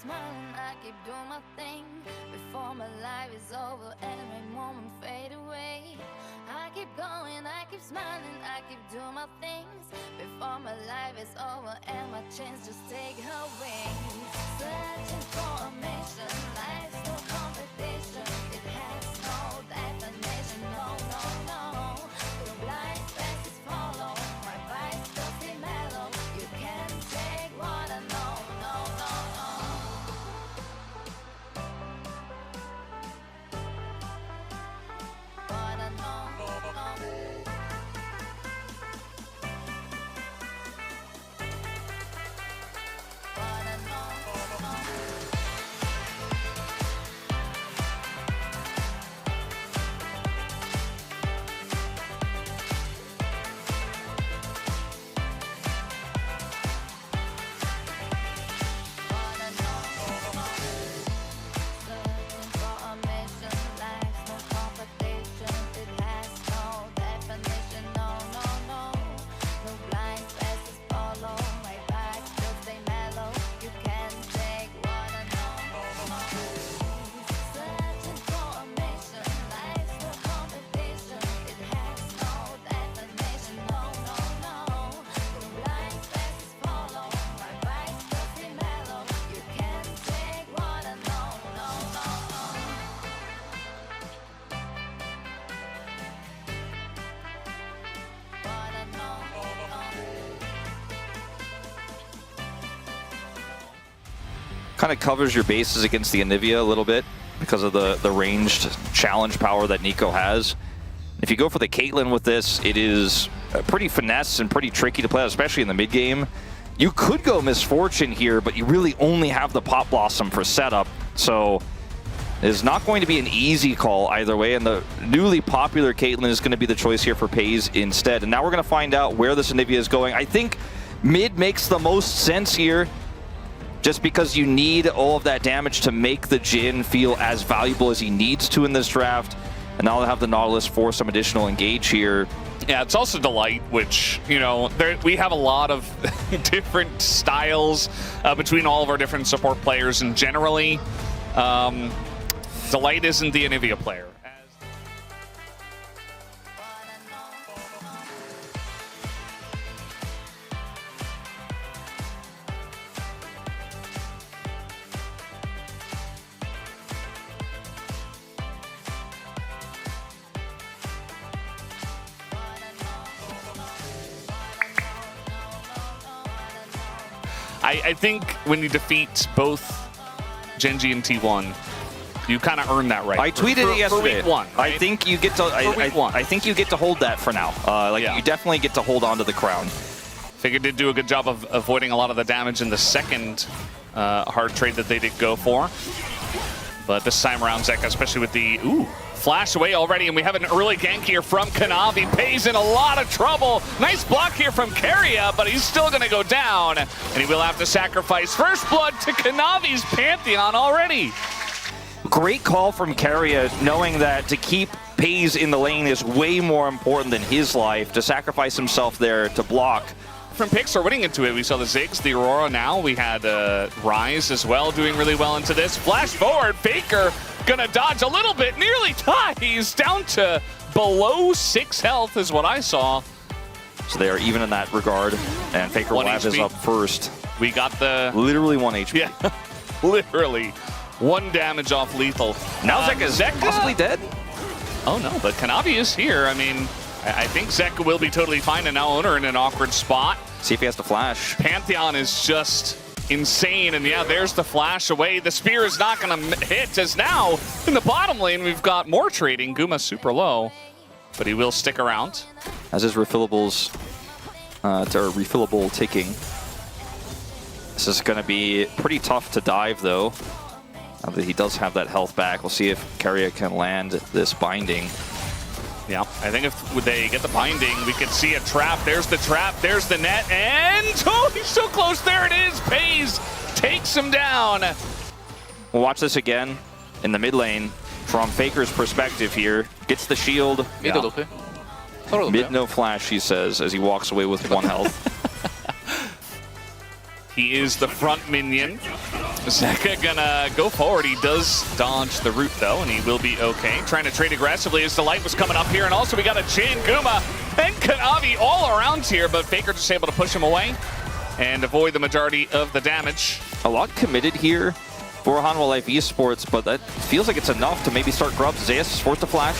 smiling, I keep doing my thing before my life is over and my moment fade away. I keep going, I keep smiling, I keep doing my things before my life is over and my chance just take her wings. Searching for a mission, life's no competition. It has no definition, no, no, no. The blind faces follow, my vibes just stay mellow. You can't take what I know, no, no, no. What I know, what I know. Kind of covers your bases against the Anivia a little bit because of the ranged challenge power that Nico has. If you go for the Caitlyn with this, it is pretty finesse and pretty tricky to play, especially in the mid game. You could go Misfortune here, but you really only have the Pop Blossom for setup, so it's not going to be an easy call either way, and the newly popular Caitlyn is going to be the choice here for Pays instead. And now we're going to find out where this Anivia is going. I think mid makes the most sense here, just because you need all of that damage to make the Jhin feel as valuable as he needs to in this draft. And now they'll have the Nautilus for some additional engage here. Yeah, it's also Delight, which, you know, we have a lot of different styles between all of our different support players, and generally, Delight isn't the Anivia player. I think when you defeat both Genji and T1, you kind of earn that right. I tweeted it yesterday. For week one, right? I think you get to. I think you get to hold that for now. You definitely get to hold on to the crown. Faker did do a good job of avoiding a lot of the damage in the second hard trade that they did go for. But this time around, Zeka, especially with the flash away already, and we have an early gank here from Kanavi. Pays in a lot of trouble. Nice block here from Keria, but he's still going to go down, and he will have to sacrifice first blood to Kanavi's Pantheon already. Great call from Keria, knowing that to keep Pays in the lane is way more important than his life, to sacrifice himself there to block. From Pixar winning into it, we saw the Ziggs, the Aurora now. We had Rise as well doing really well into this. Flash forward, Faker gonna dodge a little bit, nearly ties, down to below 6 health is what I saw. So they are even in that regard, and Faker Lab is up first. We got the... Literally 1 HP. Yeah, literally 1 damage off lethal. Now Zeka's possibly dead? Oh no, but Kanavi is here. I mean, I think Zeka will be totally fine, and now Oner in an awkward spot. See if he has to flash. Pantheon is just insane, and yeah, there's the flash away. The spear is not going to hit, as now in the bottom lane we've got more trading. Guma's super low, but he will stick around. As his refillables, refillable ticking. This is going to be pretty tough to dive, though. Now that he does have that health back, we'll see if Keria can land this binding. Yeah, I think if they get the binding, we could see a trap. There's the trap, there's the net, and oh, he's so close. There it is. Pays takes him down. We'll watch this again in the mid lane from Faker's perspective here. Gets the shield. Yeah. Mid no flash, he says, as he walks away with 1 health. He is the front minion. Zeka gonna go forward. He does dodge the root though, and he will be okay. Trying to trade aggressively as the light was coming up here, and also we got a Jin, Guma, and Kanavi all around here, but Faker just able to push him away and avoid the majority of the damage. A lot committed here for Hanwha Life Esports, but that feels like it's enough to maybe start grubs. Zeus is forced to flash.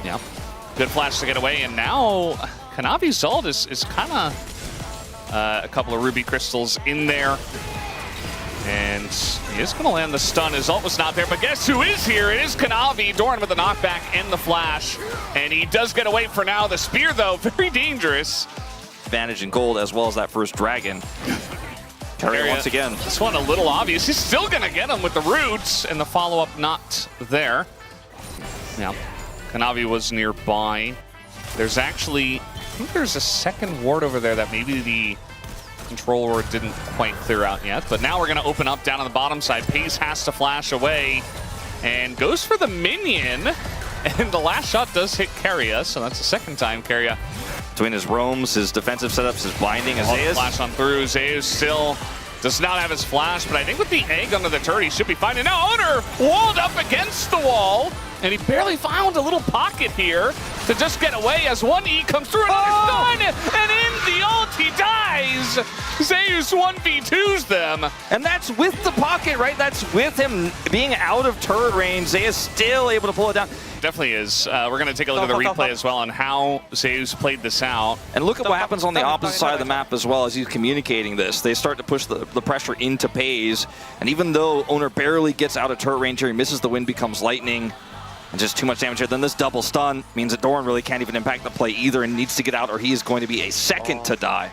Yeah, good flash to get away, and now Kanavi's ult is kind of a couple of ruby crystals in there. And he is going to land the stun. His ult was not there, but guess who is here? It is Kanavi. Doran with the knockback and the flash. And he does get away for now. The spear, though, very dangerous. Advantage in gold, as well as that first dragon. Keria once again. This one a little obvious. He's still going to get him with the roots, and the follow-up not there. Yeah, Kanavi was nearby. There's actually, I think there's a second ward over there that maybe the controller didn't quite clear out yet, but now we're going to open up down on the bottom side. Pace has to flash away and goes for the minion, and the last shot does hit Keria, so that's the second time Keria. Between his roams, his defensive setups, his blinding, as Zeus. Flash on through. Zeus still does not have his flash, but I think with the egg under the turret, he should be fine. And now Oner walled up against the wall, and he barely found a little pocket here to just get away as one E comes through, another stun, and in the ult he dies. Zeus 1v2s them. And that's with the pocket, right? That's with him being out of turret range. Zeus still able to pull it down. Definitely is. We're going to take a look at the replay as well on how Zeus played this out. And look at what happens on the opposite side of the map as well as he's communicating this. They start to push the pressure into Pays. And even though Oner barely gets out of turret range here, he misses the wind, becomes lightning. And just too much damage here. Then this double stun means that Doran really can't even impact the play either and needs to get out or he is going to be a second to die.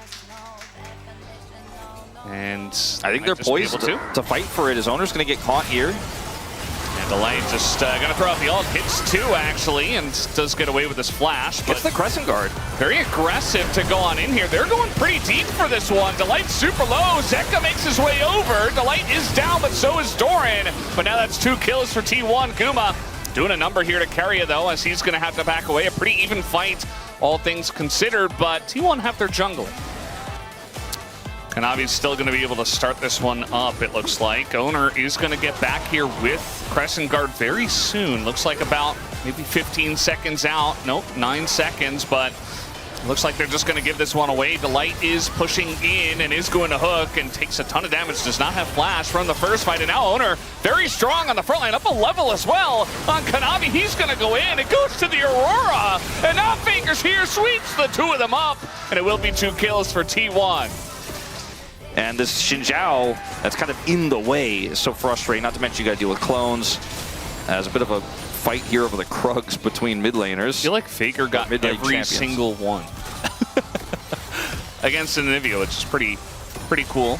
And I think they're poised to fight for it as Oner's going to get caught here. And Delight just going to throw out the ult. Hits two, actually, and does get away with his flash. Gets the Crescent Guard. Very aggressive to go on in here. They're going pretty deep for this one. Delight's super low. Zeka makes his way over. Delight is down, but so is Doran. But now that's 2 kills for T1. Guma doing a number here to Keria, though, as he's going to have to back away. A pretty even fight, all things considered, but T1 have their jungle. Kanavi's still going to be able to start this one up, it looks like. Oner is going to get back here with Crescent Guard very soon. Looks like about maybe 15 seconds out. Nope, 9 seconds, but looks like they're just going to give this one away. Delight is pushing in and is going to hook and takes a ton of damage. Does not have flash from the first fight, and now Oner very strong on the front line, up a level as well on Kanavi. He's going to go in. It goes to the Aurora, and now Faker's here, sweeps the two of them up, and it will be 2 kills for T1. And this Xinjiao that's kind of in the way is so frustrating, not to mention you got to deal with clones. There's a bit of a fight here over the Krugs between mid laners. I feel like Faker got every single one against Anivio, which is pretty cool.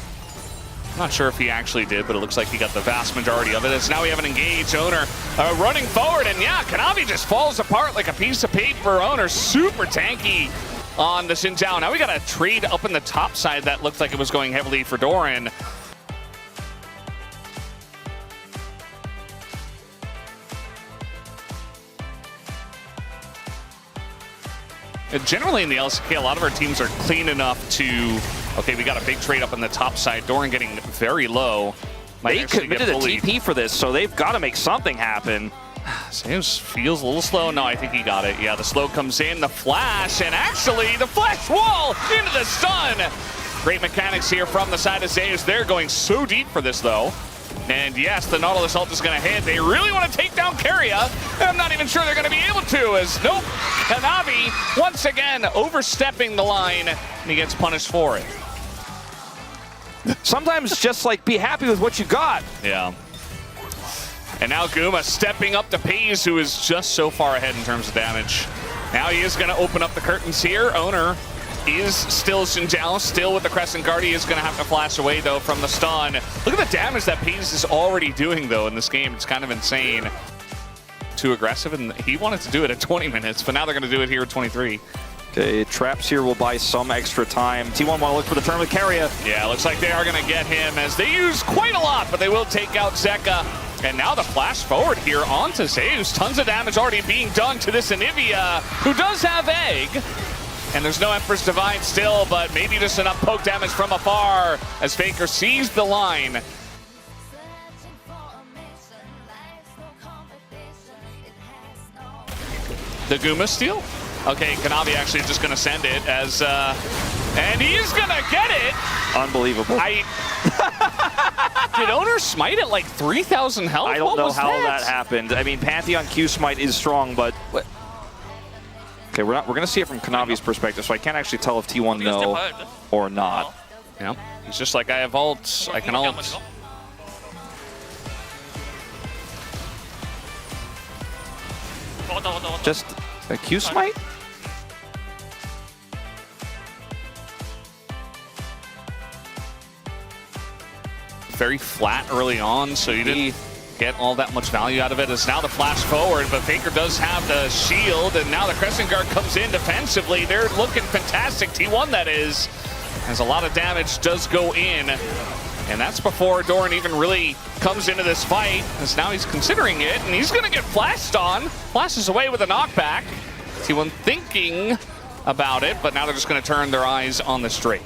Not sure if he actually did, but it looks like he got the vast majority of it. As now we have an engaged Oner running forward, and yeah, Kanavi just falls apart like a piece of paper. Oner super tanky on the Xinjiao. Now we got a trade up in the top side that looked like it was going heavily for Doran. Generally in the LCK, a lot of our teams are clean enough to, okay, we got a big trade up on the top side. Doran getting very low. They committed a TP for this, so they've got to make something happen. Zeus feels a little slow. No, I think he got it. Yeah, the slow comes in, the flash, and actually the flash wall into the stun. Great mechanics here from the side of Zeus. They're going so deep for this, though. And yes, the Nautilus ult is going to hit. They really want to take down Keria. I'm not even sure they're going to be able to, as nope, Kanavi once again overstepping the line, and he gets punished for it. Sometimes just like be happy with what you got. Yeah. And now Guma stepping up to Pays, who is just so far ahead in terms of damage. Now he is going to open up the curtains here. Oner is still Xinjiao, still with the Crescent Guard. He is going to have to flash away, though, from the stun. Look at the damage that Pays is already doing, though, in this game. It's kind of insane. Too aggressive, and he wanted to do it at 20 minutes, but now they're going to do it here at 23. Okay, traps here will buy some extra time. T1 want to look for the turn with Keria. Yeah, looks like they are going to get him, as they use quite a lot, but they will take out Zeka. And now the flash forward here onto Zeus. Tons of damage already being done to this Anivia, who does have Egg. And there's no Emperor's Divine still, but maybe just enough poke damage from afar as Faker sees the line. The Guma steal? Okay, Kanavi actually just going to send it as, and he's going to get it! Unbelievable. Did Oner smite at like 3,000 health? I don't know how that happened. I mean, Pantheon Q smite is strong, but... Okay, we're going to see it from Kanavi's perspective, so I can't actually tell if T1 know or not. Yeah, he's just like, I have ult, I can ult. Just a Q smite? Very flat early on, so you didn't get all that much value out of it. As now the flash forward, but Faker does have the shield, and now the Crescent Guard comes in defensively. They're looking fantastic, T1 that is, as a lot of damage does go in. And that's before Doran even really comes into this fight, as now he's considering it, and he's gonna get flashed on. Flashes away with a knockback. T1 thinking about it, but now they're just gonna turn their eyes on the Drake.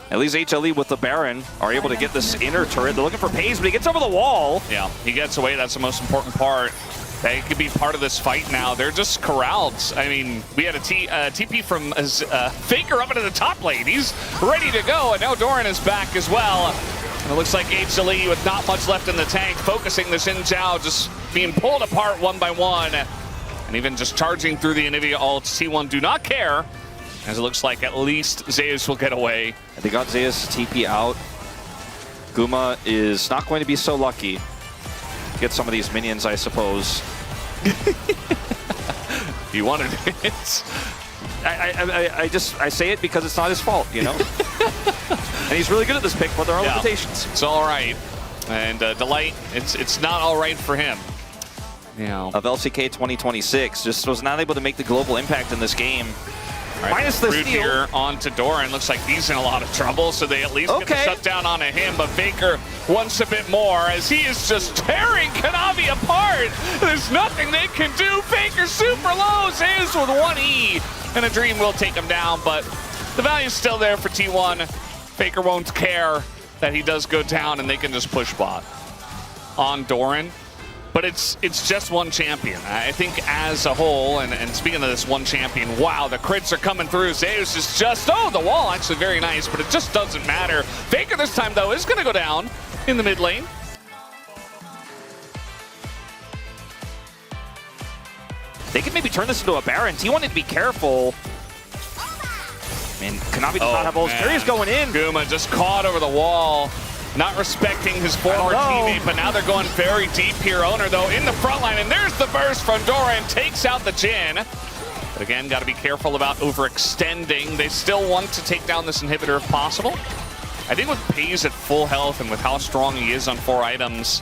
At least HLE with the Baron are able to get this inner turret. They're looking for Pays, but he gets over the wall. Yeah, he gets away. That's the most important part. They could be part of this fight now. They're just corralled. I mean, we had a TP from Faker up into the top lane. He's ready to go, and now Doran is back as well. And it looks like HLE with not much left in the tank, focusing the Xin Zhao, just being pulled apart one by one. And even just charging through the Anivia ult, T1 do not care, as it looks like at least Zeus will get away. They got Zeus TP out. Guma is not going to be so lucky. Get some of these minions, I suppose. He wanted it. I say it because it's not his fault, you know? And he's really good at this pick, but there are limitations. It's all right. And Delight, it's not all right for him. Yeah. Of LCK 2026, just was not able to make the global impact in this game. Right, minus the steal here onto Doran. Looks like he's in a lot of trouble, so they at least get the shutdown onto him. But Faker wants a bit more as he is just tearing Kanavi apart. There's nothing they can do. Faker super low. Zeus with 1E, and a Dream will take him down. But the value's still there for T1. Faker won't care that he does go down, and they can just push bot on Doran. But it's just one champion. I think as a whole, and speaking of this one champion, wow, the crits are coming through. Zeus is just, oh, the wall actually very nice, but it just doesn't matter. Faker this time, though, is going to go down in the mid lane. They could maybe turn this into a Baron. T1 need to be careful. I mean, Kanavi does not have ult. Carry's going in. Guma just caught over the wall. Not respecting his former teammate, but now they're going very deep here. Oner, though, in the front line, and there's the burst from Doran, takes out the Jhin. But again, got to be careful about overextending. They still want to take down this inhibitor if possible. I think with Pays at full health and with how strong he is on 4 items,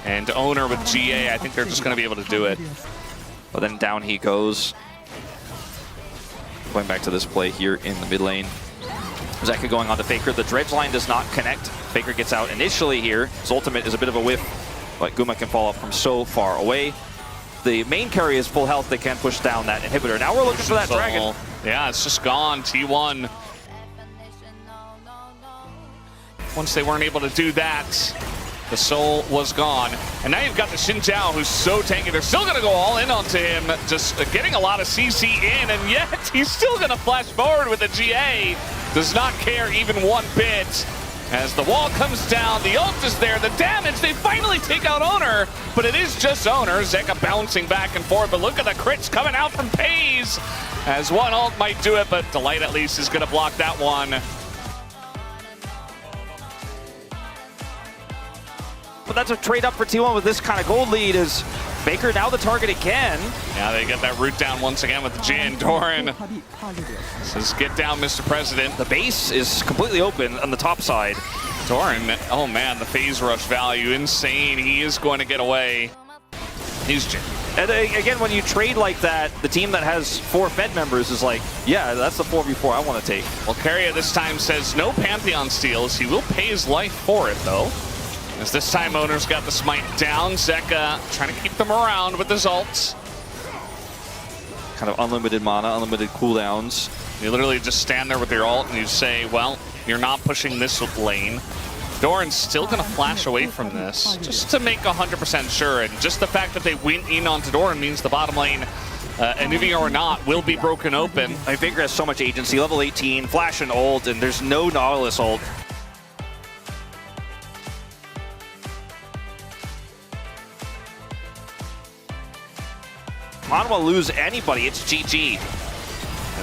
and Oner with GA, I think they're just going to be able to do it. But then down he goes. Going back to this play here in the mid lane. Zeka going on to Faker. The dredge line does not connect. Faker gets out initially here. His ultimate is a bit of a whiff, but Guma can fall up from so far away. The main carry is full health. They can push down that inhibitor. Now we're looking for that dragon. Yeah, it's just gone. T1. Once they weren't able to do that, the soul was gone. And now you've got the Xin Zhao, who's so tanky. They're still going to go all in onto him, just getting a lot of CC in, and yet he's still going to flash forward with a GA. Does not care even one bit. As the wall comes down, the ult is there, the damage, they finally take out Oner, but it is just Oner. Zeka bouncing back and forth, but look at the crits coming out from Pays. As one ult might do it, but Delight at least is going to block that one. But that's a trade up for T1 with this kind of gold lead. Is Faker now the target again? Yeah, they get that root down once again with the Jhin. Doran says, get down, Mr. President. The base is completely open on the top side. Doran, oh man, the phase rush value, insane. He is going to get away. He's Jhin. And again, when you trade like that, the team that has 4 Fed members is like, yeah, that's the 4v4 I want to take. Well, Carrier this time says no Pantheon steals. He will pay his life for it, though. As this time Oner's got the smite down, Zeka trying to keep them around with his ults. Kind of unlimited mana, unlimited cooldowns. You literally just stand there with your ult and you say, well, you're not pushing this lane. Doran's still going to flash away from this, just to make 100% sure. And just the fact that they went in onto Doran means the bottom lane, Anivia or not, will be broken open. I think Faker has so much agency. Level 18, flash and ult, and there's no Nautilus ult. Manwa lose anybody, it's GG.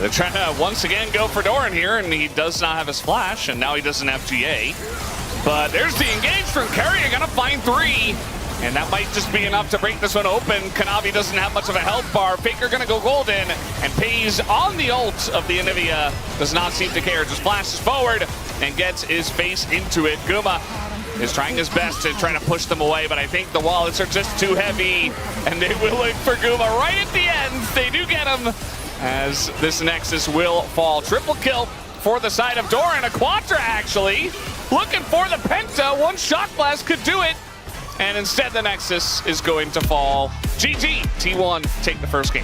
They're trying to once again go for Doran here, and he does not have his flash, and now he doesn't have GA. But there's the engage from Carrier, gonna find 3. And that might just be enough to break this one open. Kanavi doesn't have much of a health bar. Faker gonna go golden, and pays on the ult of the Anivia. Does not seem to care, just flashes forward and gets his face into it. Guma is trying his best to try to push them away, but I think the wallets are just too heavy, and they will look for Guma right at the end. They do get him, as this Nexus will fall. Triple kill for the side of Doran, a Quadra actually. Looking for the Penta, one shot blast could do it, and instead the Nexus is going to fall. GG, T1 take the first game.